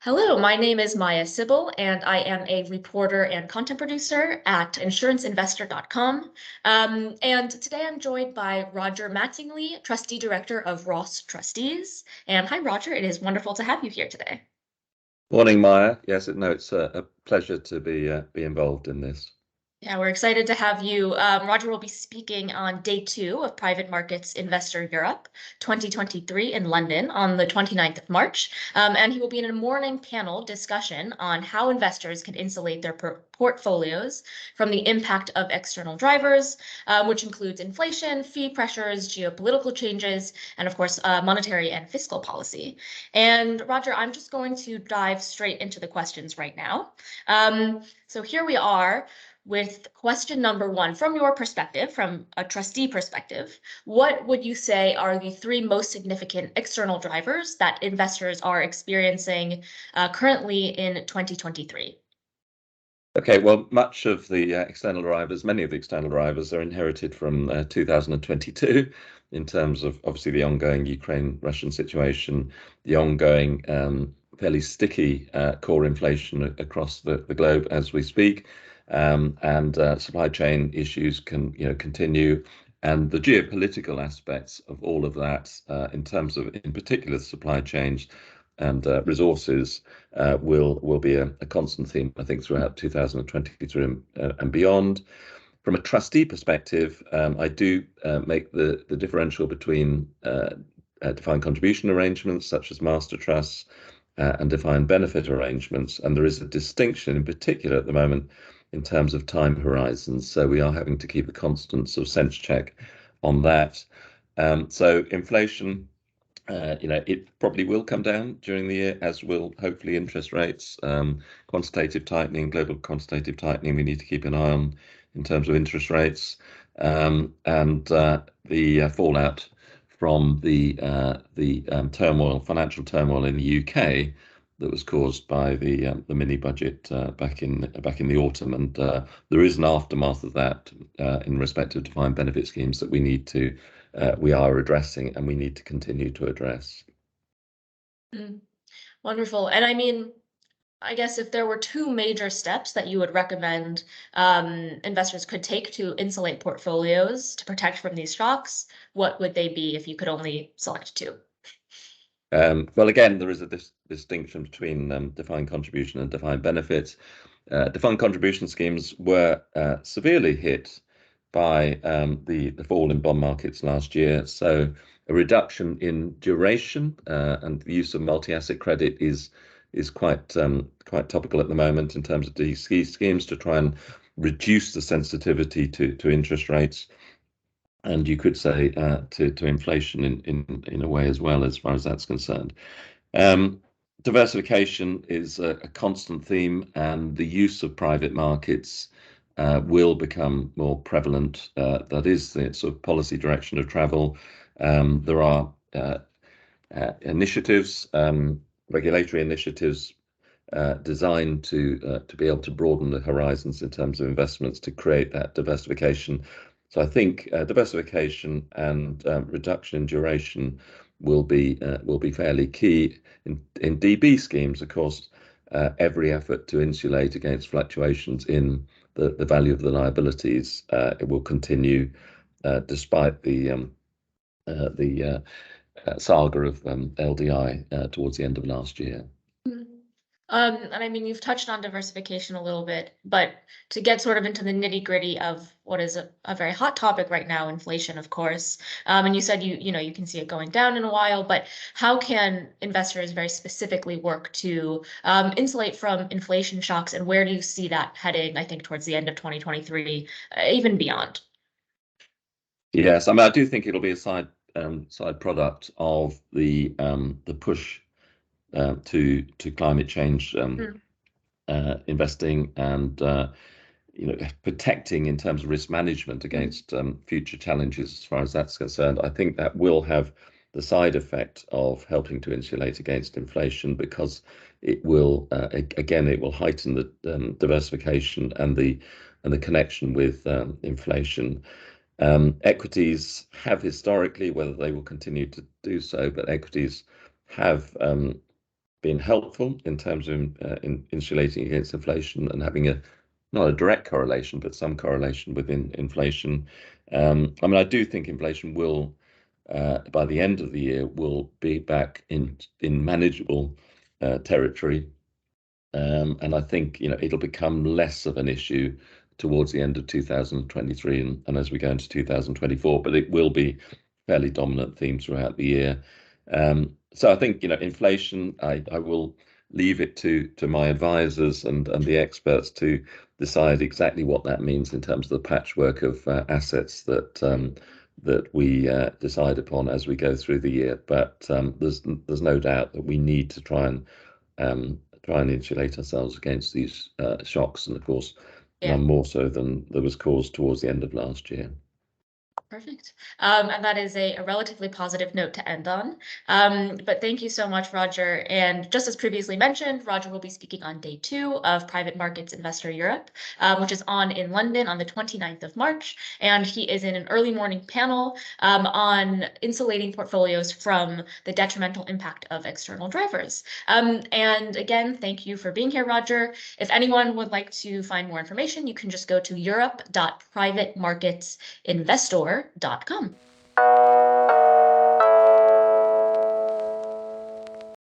Hello, my name is Maya Sybil, and I am a reporter and content producer at insuranceinvestor.com. And today I'm joined by Roger Mattingly, Trustee Director of Ross Trustees. And hi, Roger. It is wonderful to have you here today. Morning, Maya. Yes, it's a pleasure to be involved in this. Yeah, we're excited to have you. Roger will be speaking on day 2 of Private Markets Investor Europe 2023 in London on the 29th of March. And he will be in a morning panel discussion on how investors can insulate their portfolios from the impact of external drivers, which includes inflation, fee pressures, geopolitical changes, and of course, monetary and fiscal policy. And Roger, I'm just going to dive straight into the questions right now. So here we are with question number 1. From your perspective, from a trustee perspective, what would you say are the 3 most significant external drivers that investors are experiencing currently in 2023? Okay, well, much of the external drivers, many of the external drivers are inherited from 2022 in terms of obviously the ongoing Ukraine-Russian situation, the ongoing fairly sticky core inflation across the globe as we speak. And supply chain issues can continue, and the geopolitical aspects of all of that in terms of, in particular, supply chains and resources will be a constant theme, I think, throughout 2023 and beyond. From a trustee perspective, I do make the differential between defined contribution arrangements such as master trusts and defined benefit arrangements, and there is a distinction in particular at the moment in terms of time horizons. So we are having to keep a constant sort of sense check on that. So inflation, it probably will come down during the year, as will hopefully interest rates. Quantitative tightening, global quantitative tightening, we need to keep an eye on in terms of interest rates, and the fallout from the financial turmoil in the UK that was caused by the mini budget back in the autumn, and there is an aftermath of that in respect of defined benefit schemes that we are addressing and we need to continue to address. Wonderful. And I mean, I guess if there were 2 major steps that you would recommend investors could take to insulate portfolios to protect from these shocks, what would they be if you could only select 2? Well, again, there is a distinction between defined contribution and defined benefits. Defined contribution schemes were severely hit by the fall in bond markets last year. So a reduction in duration and the use of multi-asset credit is quite topical at the moment in terms of these schemes to try and reduce the sensitivity to interest rates, and you could say to inflation in a way as well, as far as that's concerned. Diversification is a constant theme, and the use of private markets will become more prevalent. That is the sort of policy direction of travel. There are initiatives, regulatory initiatives designed to be able to broaden the horizons in terms of investments to create that diversification. So I think diversification and reduction in duration will be fairly key in DB schemes. Of course, every effort to insulate against fluctuations in the value of the liabilities it will continue despite the saga of LDI towards the end of last year. And I mean, you've touched on diversification a little bit, but to get sort of into the nitty-gritty of what is a very hot topic right now, inflation, of course. And you said you can see it going down in a while, but how can investors very specifically work to insulate from inflation shocks, and where do you see that heading, I think, towards the end of 2023, even beyond? Yes, I mean, I do think it'll be a side product of the push to climate change investing, and protecting in terms of risk management against future challenges. As far as that's concerned, I think that will have the side effect of helping to insulate against inflation, because it will it will heighten the diversification and the connection with inflation. Equities have historically, whether they will continue to do so, but equities have been helpful in terms of insulating against inflation and having not a direct correlation, but some correlation within inflation. I mean, I do think inflation will, by the end of the year, will be back in manageable territory. And I think, it'll become less of an issue towards the end of 2023 and as we go into 2024, but it will be fairly dominant theme throughout the year. So I think, inflation, I will leave it to my advisors and the experts to decide exactly what that means in terms of the patchwork of assets that we decide upon as we go through the year. But there's no doubt that we need to try and insulate ourselves against these shocks, and of course, none more so than there was caused towards the end of last year. Perfect. And that is a relatively positive note to end on. But thank you so much, Roger. And just as previously mentioned, Roger will be speaking on day 2 of Private Markets Investor Europe, which is on in London on the 29th of March. And he is in an early morning panel on insulating portfolios from the detrimental impact of external drivers. And again, thank you for being here, Roger. If anyone would like to find more information, you can just go to europe.privatemarketsinvestor.com.